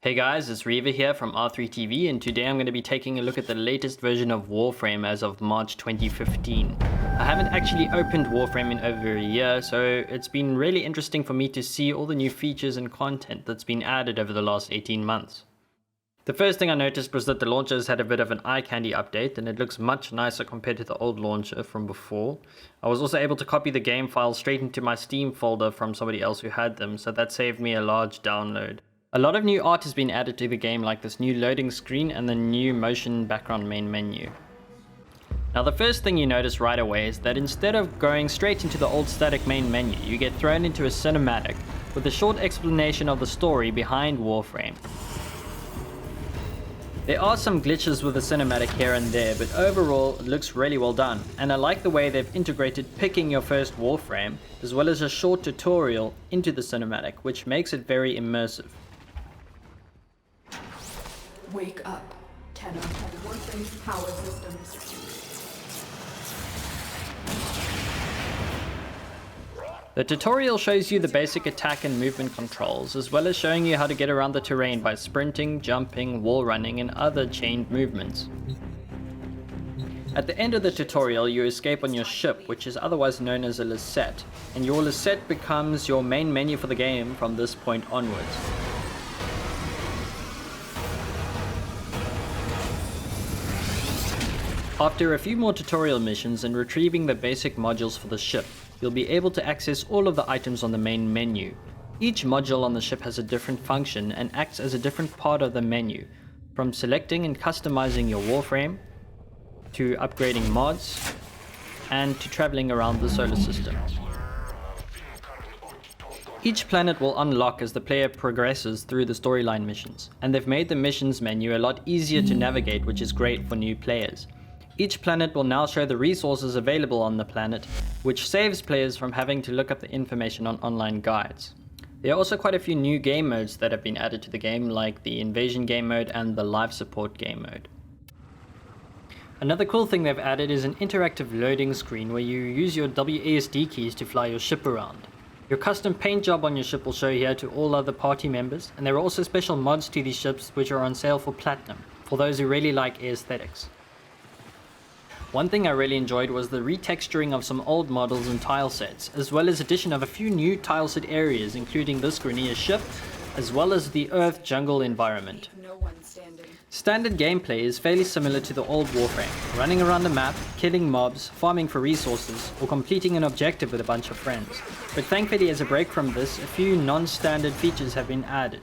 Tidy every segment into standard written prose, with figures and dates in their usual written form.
Hey guys, it's Reva here from R3TV, and today I'm going to be taking a look at the latest version of Warframe as of March 2015. I haven't actually opened Warframe in over a year, so it's been really interesting for me to see all the new features and content that's been added over the last 18 months. The first thing I noticed was that the launcher has had a bit of an eye candy update, and it looks much nicer compared to the old launcher from before. I was also able to copy the game files straight into my Steam folder from somebody else who had them, so that saved me a large download. A lot of new art has been added to the game, like this new loading screen and the new motion background main menu. Now the first thing you notice right away is that instead of going straight into the old static main menu, you get thrown into a cinematic with a short explanation of the story behind Warframe. There are some glitches with the cinematic here and there, but overall it looks really well done, and I like the way they've integrated picking your first Warframe as well as a short tutorial into the cinematic, which makes it very immersive. Wake up. 10 on 10 Warframe's power systems. The tutorial shows you the basic attack and movement controls, as well as showing you how to get around the terrain by sprinting, jumping, wall running, and other chained movements. At the end of the tutorial, you escape on your ship, which is otherwise known as a Lisette, and your Lisette becomes your main menu for the game from this point onwards. After a few more tutorial missions and retrieving the basic modules for the ship, you'll be able to access all of the items on the main menu. Each module on the ship has a different function and acts as a different part of the menu, from selecting and customizing your Warframe, to upgrading mods, and to traveling around the solar system. Each planet will unlock as the player progresses through the storyline missions, and they've made the missions menu a lot easier to navigate, which is great for new players. Each planet will now show the resources available on the planet, which saves players from having to look up the information on online guides. There are also quite a few new game modes that have been added to the game, like the Invasion game mode and the Life Support game mode. Another cool thing they've added is an interactive loading screen where you use your WASD keys to fly your ship around. Your custom paint job on your ship will show here to all other party members, and there are also special mods to these ships which are on sale for Platinum, for those who really like aesthetics. One thing I really enjoyed was the retexturing of some old models and tile sets, as well as addition of a few new tile set areas, including this Grenier ship, as well as the Earth jungle environment. Standard gameplay is fairly similar to the old Warframe, running around the map, killing mobs, farming for resources, or completing an objective with a bunch of friends. But thankfully, as a break from this, a few non-standard features have been added.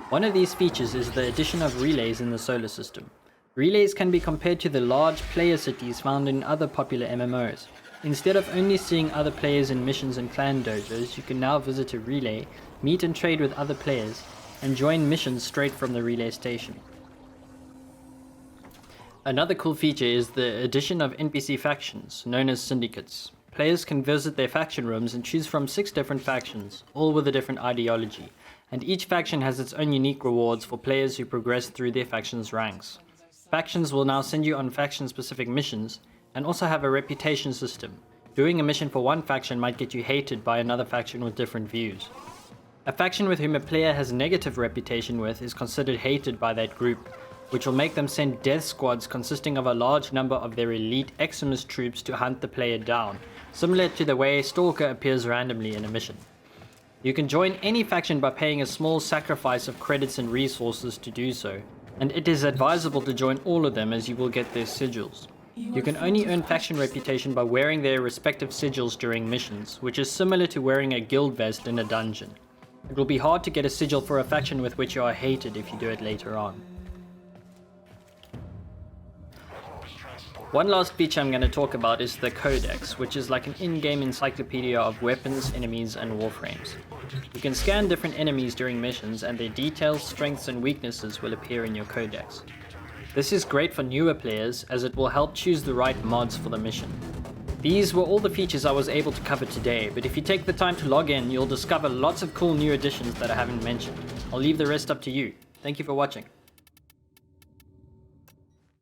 One of these features is the addition of relays in the solar system. Relays can be compared to the large player cities found in other popular MMOs. Instead of only seeing other players in missions and clan dojos, you can now visit a relay, meet and trade with other players, and join missions straight from the relay station. Another cool feature is the addition of NPC factions, known as syndicates. Players can visit their faction rooms and choose from 6 different factions, all with a different ideology, and each faction has its own unique rewards for players who progress through their faction's ranks. Factions will now send you on faction-specific missions, and also have a reputation system. Doing a mission for one faction might get you hated by another faction with different views. A faction with whom a player has a negative reputation with is considered hated by that group, which will make them send death squads consisting of a large number of their elite Eximus troops to hunt the player down, similar to the way Stalker appears randomly in a mission. You can join any faction by paying a small sacrifice of credits and resources to do so, and it is advisable to join all of them as you will get their sigils. You can only earn faction reputation by wearing their respective sigils during missions, which is similar to wearing a guild vest in a dungeon. It will be hard to get a sigil for a faction with which you are hated if you do it later on. One last feature I'm going to talk about is the CODEX, which is like an in-game encyclopedia of weapons, enemies, and warframes. You can scan different enemies during missions, and their details, strengths, and weaknesses will appear in your CODEX. This is great for newer players, as it will help choose the right mods for the mission. These were all the features I was able to cover today, but if you take the time to log in, you'll discover lots of cool new additions that I haven't mentioned. I'll leave the rest up to you. Thank you for watching.